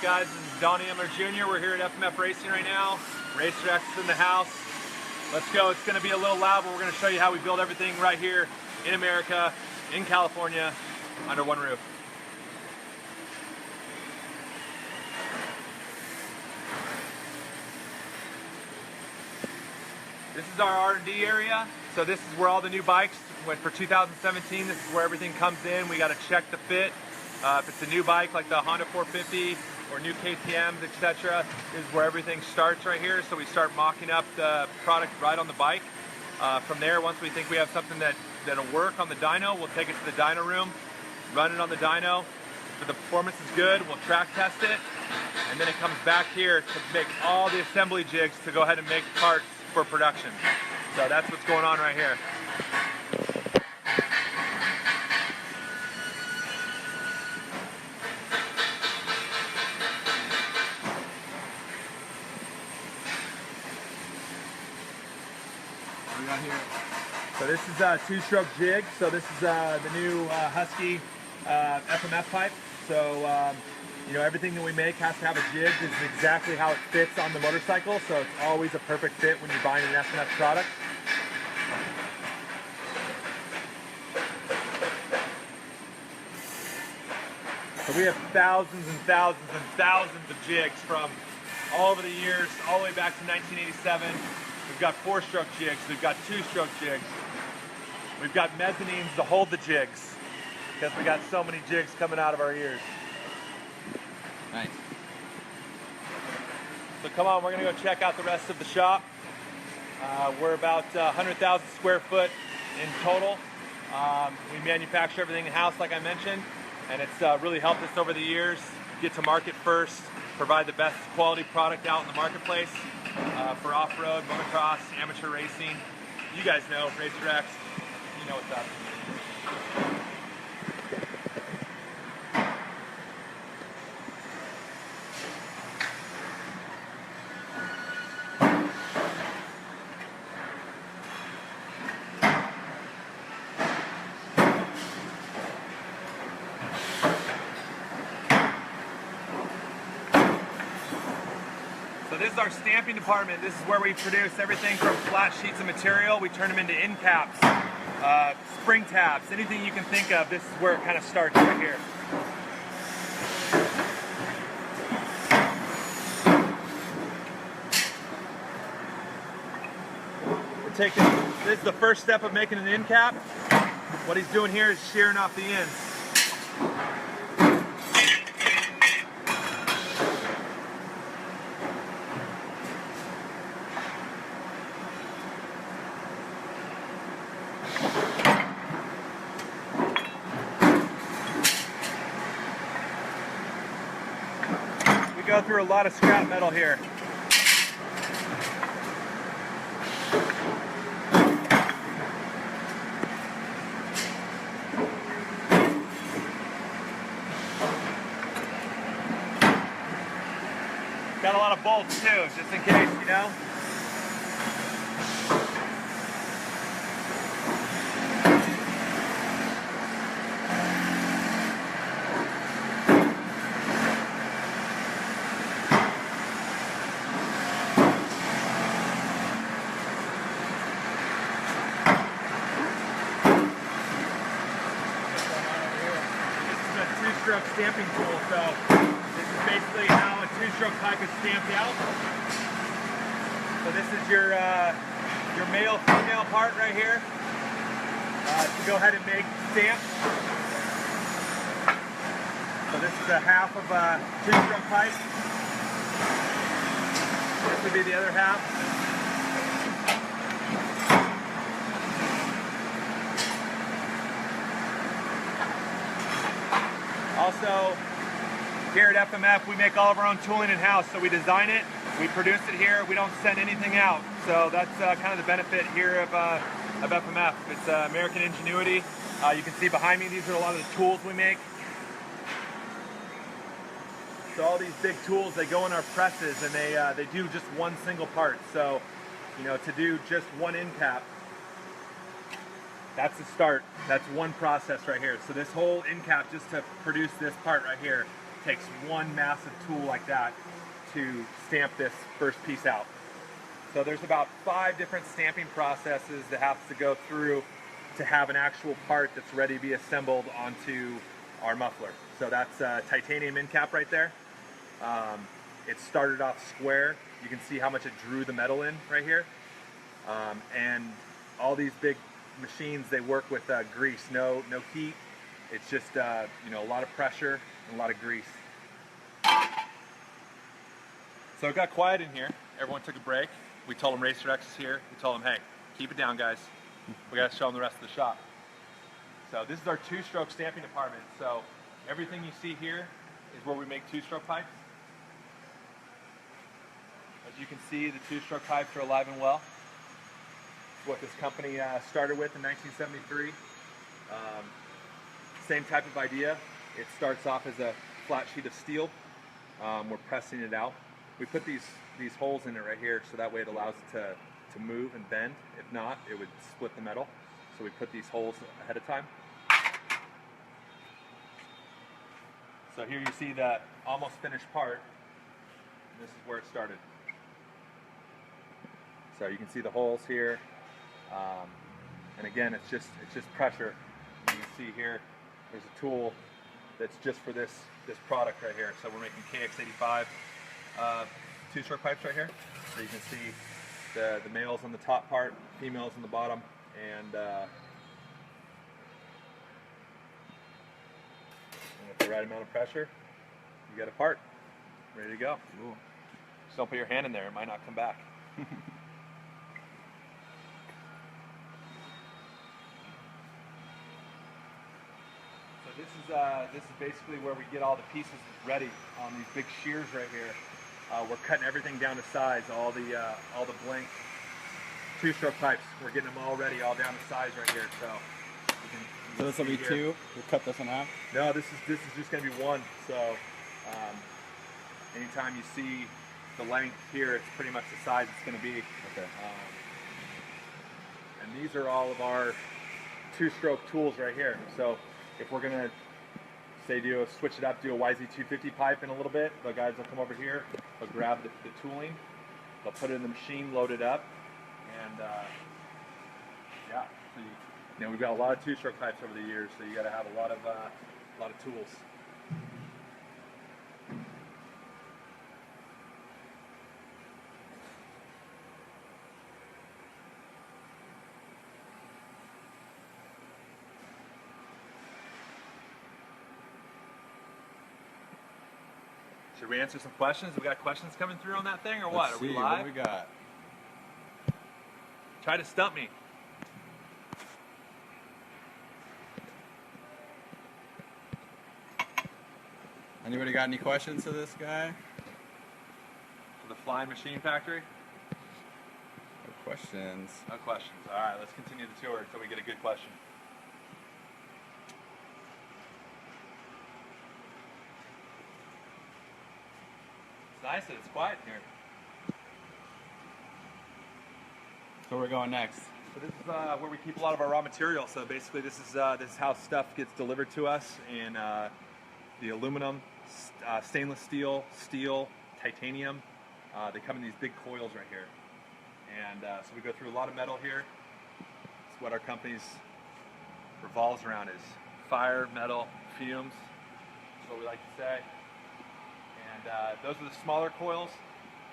guys? This is Donnie Emler Jr. We're here at FMF Racing right now. Racerx is in the house. Let's go. It's going to be a little loud, but we're going to show you how we build everything right here in America, in California, under one roof. This is our R&D area. So this is where all the new bikes went for 2017. This is where everything comes in. We got to check the fit. If it's a new bike like the Honda 450 or new KTMs, etc., this is where everything starts right here. So we start mocking up the product right on the bike. From there, once we think we have something that'll work on the dyno, we'll take it to the dyno room, run it on the dyno. If the performance is good, we'll track test it, and then it comes back here to make all the assembly jigs to go ahead and make parts for production. So that's what's going on right here. What do we got here? So this is a two-stroke jig. So this is the new Husky FMF pipe. So you know, everything that we make has to have a jig. This is exactly how it fits on the motorcycle. So it's always a perfect fit when you're buying an FMF product. So we have thousands and thousands and thousands of jigs from all over the years, all the way back to 1987. We've got four-stroke jigs, we've got two-stroke jigs. We've got mezzanines to hold the jigs because we got so many jigs coming out of our ears. Nice. So come on, we're gonna go check out the rest of the shop. We're about 100,000 square foot in total. We manufacture everything in-house, like I mentioned, and it's really helped us over the years get to market first, provide the best quality product out in the marketplace for off-road, motocross, amateur racing. You guys know, Racerx, you know what's up. So this is our stamping department. This is where we produce everything from flat sheets of material. We turn them into end caps, spring tabs, anything you can think of. This is where it kind of starts right here. We're taking, this is the first step of making an end cap. What he's doing here is shearing off the ends. We go through a lot of scrap metal here. Got a lot of bolts too, just in case, you know. Two-stroke stamping tool, so this is basically how a two-stroke pipe is stamped out. So this is your male-female part right here to go ahead and make stamps. So this is a half of a two-stroke pipe. This would be the other half. Also, here at FMF, we make all of our own tooling in-house. So we design it, we produce it here, we don't send anything out. So that's kind of the benefit here of FMF. It's American ingenuity. You can see behind me, these are a lot of the tools we make. So all these big tools, they go in our presses and they do just one single part. So, you know, to do just one end cap, that's the start. That's one process right here. So this whole end cap, just to produce this part right here, takes one massive tool like that to stamp this first piece out. So there's about 5 different stamping processes that have to go through to have an actual part that's ready to be assembled onto our muffler. So that's a titanium end cap right there. It started off square. You can see how much it drew the metal in right here. And all these big machines, they work with grease, no heat. It's just you know, a lot of pressure and a lot of grease. So it got quiet in here. Everyone took a break. We told them Racer X is here. We told them, hey, keep it down, guys. We got to show them the rest of the shop. So this is our 2-stroke stamping department. So everything you see here is where we make 2-stroke pipes. As you can see, the 2-stroke pipes are alive and well. It's what this company started with in 1973. Same type of idea. It starts off as a flat sheet of steel. We're pressing it out. We put these holes in it right here so that way it allows it to move and bend. If not, it would split the metal. So we put these holes ahead of time. So here you see the almost finished part. This is where it started. So you can see the holes here. And again, it's just pressure. You can see here, there's a tool that's just for this product right here. So we're making KX85 2-stroke pipes right here. So you can see the males on the top part, females on the bottom, and with the right amount of pressure, you got a part ready to go. Ooh. Just don't put your hand in there; it might not come back. This is basically where we get all the pieces ready on these big shears right here. We're cutting everything down to size, all the blank 2-stroke pipes. We're getting them all ready, all down to size right here. So so this will be here. 2. We'll cut this one out. No, this is just going to be 1. So anytime you see the length here, it's pretty much the size it's going to be. Okay. And these are all of our 2-stroke tools right here. So if we're gonna say switch it up, do a YZ250 pipe in a little bit, the guys will come over here, they'll grab the tooling, they'll put it in the machine, load it up, and yeah. So you know, we've got a lot of 2-stroke pipes over the years, so you got to have a lot of tools. Should we answer some questions? We got questions coming through on that thing, or what? Let's Are we see, live? what do we got? Try to stump me. Anybody got any questions to this guy? For the Flying Machine Factory? No questions. No questions. All right, let's continue the tour until we get a good question. It's nice that it's quiet here. So we're going next. So this is where we keep a lot of our raw material. So basically, this is how stuff gets delivered to us in the aluminum, stainless steel, titanium. They come in these big coils right here, and so we go through a lot of metal here. It's what our company's revolves around is fire, metal, fumes. That's what we like to say. And those are the smaller coils,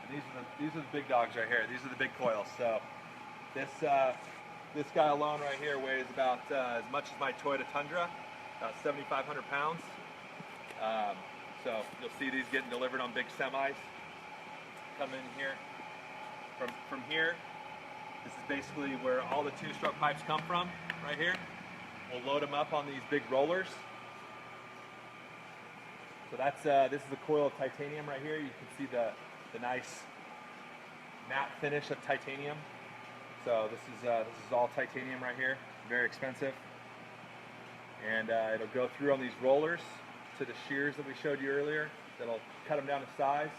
and these are the big dogs right here. These are the big coils. So this guy alone right here weighs about as much as my Toyota Tundra, about 7,500 pounds. So you'll see these getting delivered on big semis. Come in here. From here, this is basically where all the 2-stroke pipes come from, right here. We'll load them up on these big rollers. So that's this is a coil of titanium right here. You can see the nice matte finish of titanium. So this is all titanium right here, very expensive. And it'll go through on these rollers to the shears that we showed you earlier. That'll cut them down to size.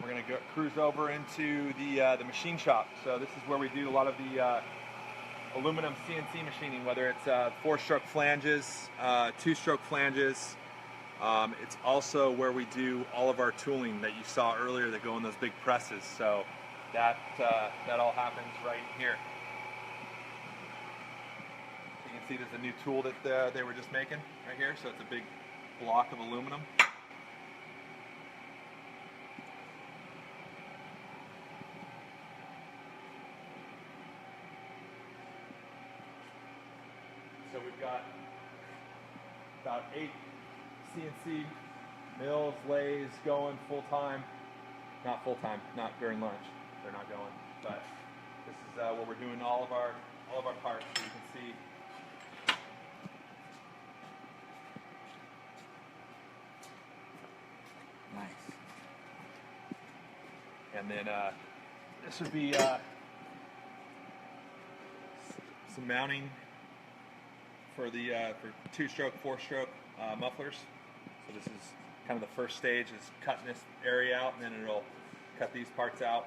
We're going to cruise over into the machine shop. So this is where we do a lot of the aluminum CNC machining, whether it's 4-stroke flanges, 2-stroke flanges. It's also where we do all of our tooling that you saw earlier that go in those big presses. So that all happens right here. You can see there's a new tool that they were just making right here. So it's a big block of aluminum. So we've got about 8 CNC mills, lathes going full time. Not full time, not during lunch. They're not going. But this is where we're doing all of our parts. So you can see. Nice. And then this would be some mounting for the for 2-stroke, 4-stroke mufflers. So this is kind of the first stage, is cutting this area out, and then it'll cut these parts out.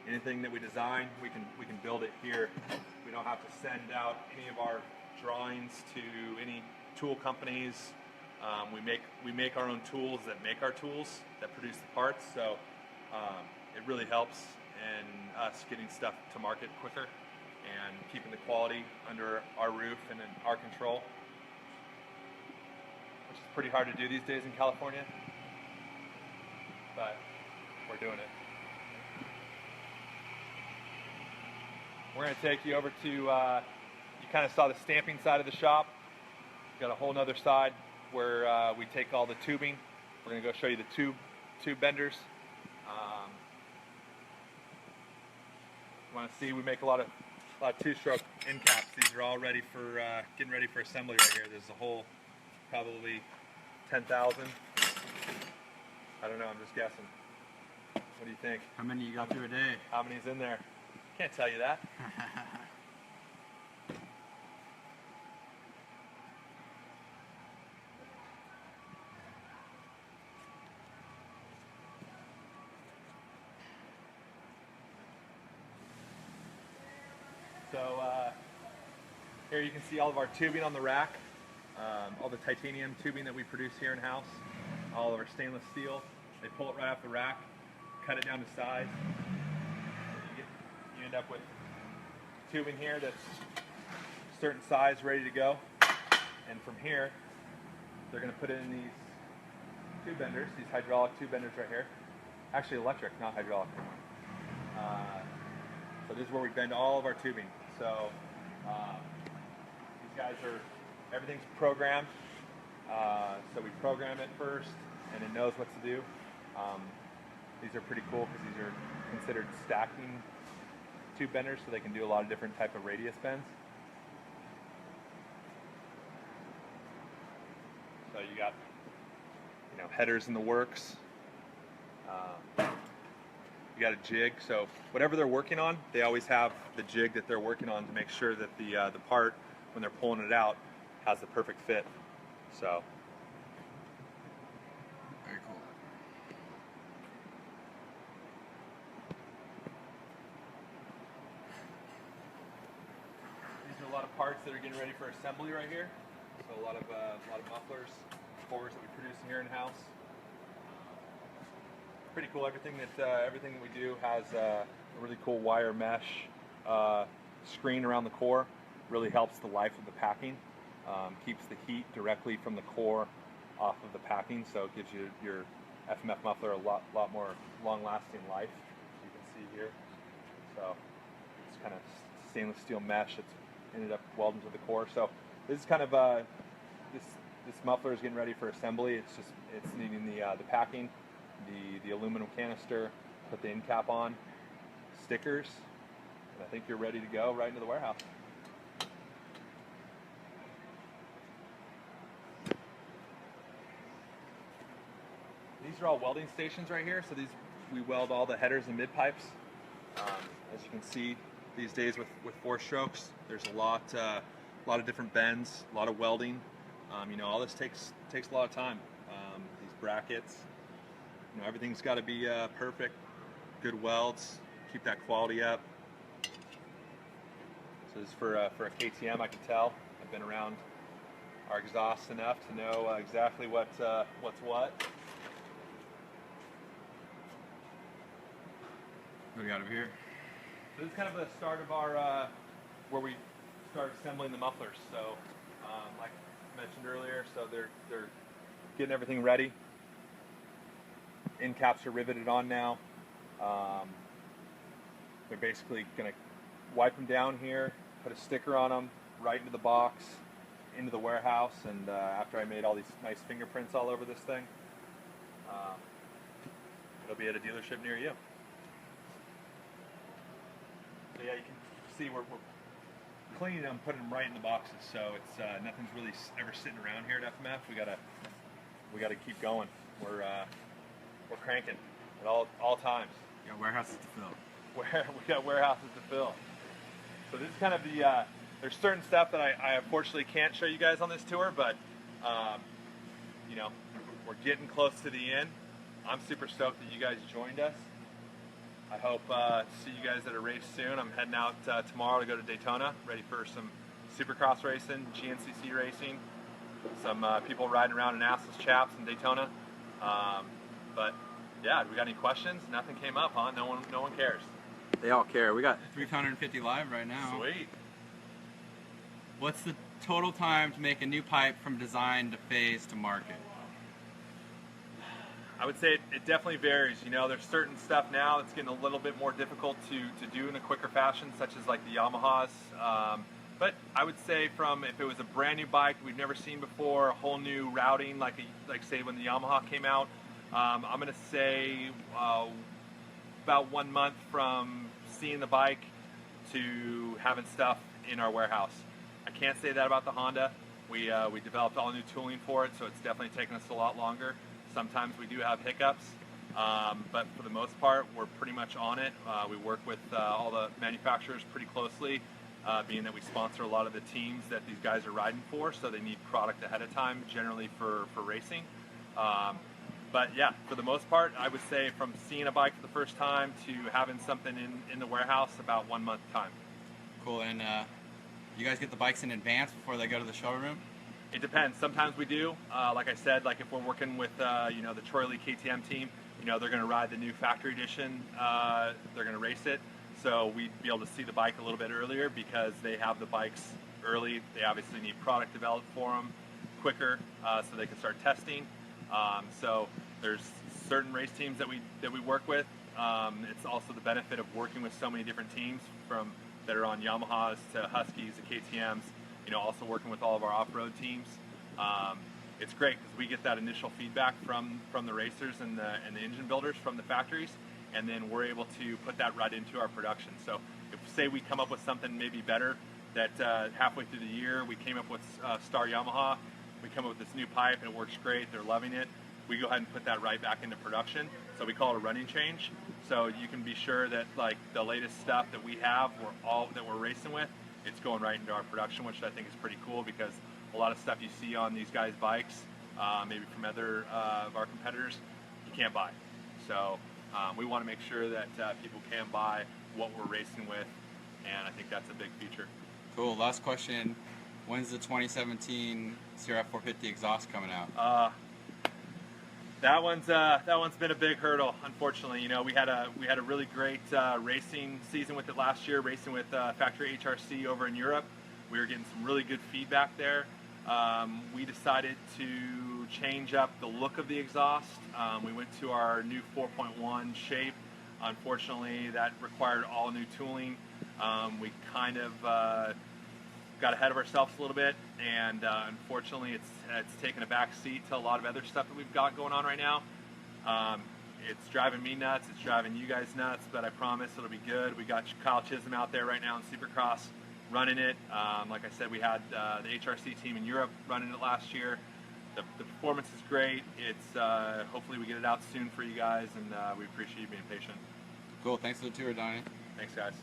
Anything that we design, we can build it here. We don't have to send out any of our drawings to any tool companies. We make our own tools that make our tools that produce the parts. So it really helps in us getting stuff to market quicker and keeping the quality under our roof and in our control, which is pretty hard to do these days in California, but we're doing it. We're going to take you over to, you kind of saw the stamping side of the shop. We've got a whole nother side where we take all the tubing. We're going to go show you the tube benders. You want to see, we make a lot of 2-stroke end caps. These are all ready for getting ready for assembly right here. There's a whole probably 10,000. I don't know, I'm just guessing. What do you think? How many you got through a day? How many's in there? Can't tell you that. So here you can see all of our tubing on the rack, all the titanium tubing that we produce here in-house, all of our stainless steel. They pull it right off the rack, cut it down to size. You end up with tubing here that's a certain size, ready to go. And from here, they're going to put it in these tube benders, these hydraulic tube benders right here. Actually electric, not hydraulic. So this is where we bend all of our tubing. So these guys everything's programmed. So we program it first, and it knows what to do. These are pretty cool because these are considered stacking tube benders, so they can do a lot of different type of radius bends. So you got, headers in the works. You got a jig, so whatever they're working on, they always have the jig that they're working on to make sure that the part, when they're pulling it out, has the perfect fit. So very cool. These are a lot of parts that are getting ready for assembly right here. So a lot of mufflers, cores that we produce here in house. Pretty cool. Everything that we do has a really cool wire mesh screen around the core. Really helps the life of the packing. Keeps the heat directly from the core off of the packing, so it gives you your FMF muffler a lot more long-lasting life. As you can see here. So it's kind of stainless steel mesh that's ended up welding to the core. So this is kind of this muffler is getting ready for assembly. It's needing the packing, the aluminum canister, put the end cap on, stickers, and I think you're ready to go right into the warehouse. These are all welding stations right here. So we weld all the headers and mid pipes. As you can see, these days with 4 strokes, there's a lot of different bends, a lot of welding. All this takes a lot of time. These brackets, everything's got to be perfect, good welds, keep that quality up. So this is for a KTM. I can tell. I've been around our exhaust enough to know exactly what's what. What do we got over here? So this is kind of the start of our where we start assembling the mufflers. So like I mentioned earlier, so they're getting everything ready. End caps are riveted on now. They're basically going to wipe them down here, put a sticker on them, right into the box, into the warehouse, and after I made all these nice fingerprints all over this thing, it'll be at a dealership near you. So yeah, you can see we're cleaning them, putting them right in the boxes, so it's nothing's really ever sitting around here at FMF. We gotta keep going. We're cranking at all times. You got warehouses to fill. We got warehouses to fill. So this is kind of the, there's certain stuff that I unfortunately can't show you guys on this tour, but you know, we're getting close to the end. I'm super stoked that you guys joined us. I hope to see you guys at a race soon. I'm heading out tomorrow to go to Daytona, ready for some Supercross racing, GNCC racing, some people riding around in assless chaps in Daytona. But yeah, do we got any questions? Nothing came up, huh? No one cares. They all care. We got 350 live right now. Sweet. What's the total time to make a new pipe from design to phase to market? I would say it definitely varies. You know, there's certain stuff now that's getting a little bit more difficult to do in a quicker fashion, such as like the Yamahas. But I would say from if it was a brand new bike we've never seen before, a whole new routing, like say when the Yamaha came out, I'm going to say about 1 month from seeing the bike to having stuff in our warehouse. I can't say that about the Honda. We developed all new tooling for it, so it's definitely taken us a lot longer. Sometimes we do have hiccups, but for the most part, we're pretty much on it. We work with all the manufacturers pretty closely, being that we sponsor a lot of the teams that these guys are riding for, so they need product ahead of time, generally for racing. But yeah, for the most part, I would say from seeing a bike for the first time to having something in the warehouse, about 1 month time. Cool, and you guys get the bikes in advance before they go to the showroom? It depends. Sometimes we do. Like I said, like if we're working with you know, the Troy Lee KTM team, you know, they're going to ride the new factory edition. They're going to race it, so we'd be able to see the bike a little bit earlier because they have the bikes early. They obviously need product developed for them quicker, so they can start testing. So there's certain race teams that we work with. It's also the benefit of working with so many different teams from that are on Yamahas to Huskies to KTMs. You know, also working with all of our off-road teams. It's great because we get that initial feedback from the racers and the engine builders from the factories, and then we're able to put that right into our production. So if say we come up with something maybe better that halfway through the year we came up with Star Yamaha, we come up with this new pipe and it works great, they're loving it, we go ahead and put that right back into production. So we call it a running change. So you can be sure that like the latest stuff that we have, we're racing with, it's going right into our production, which I think is pretty cool because a lot of stuff you see on these guys' bikes, maybe from other of our competitors, you can't buy. So we want to make sure that people can buy what we're racing with, and I think that's a big feature. Cool. Last question. When's the 2017 CRF 450 exhaust coming out? That one's been a big hurdle, unfortunately. You know, we had a really great racing season with it last year, racing with factory HRC over in Europe. We were getting some really good feedback there. We decided to change up the look of the exhaust. We went to our new 4.1 shape. Unfortunately, that required all new tooling. We kind of got ahead of ourselves a little bit, and unfortunately it's taken a back seat to a lot of other stuff that we've got going on right now. It's driving me nuts, it's driving you guys nuts, but I promise it'll be good. We got Kyle Chisholm out there right now in Supercross running it. Like I said, we had the HRC team in Europe running it last year. The performance is great. It's hopefully we get it out soon for you guys, and we appreciate you being patient. Cool, thanks for the tour, Donnie. Thanks, guys.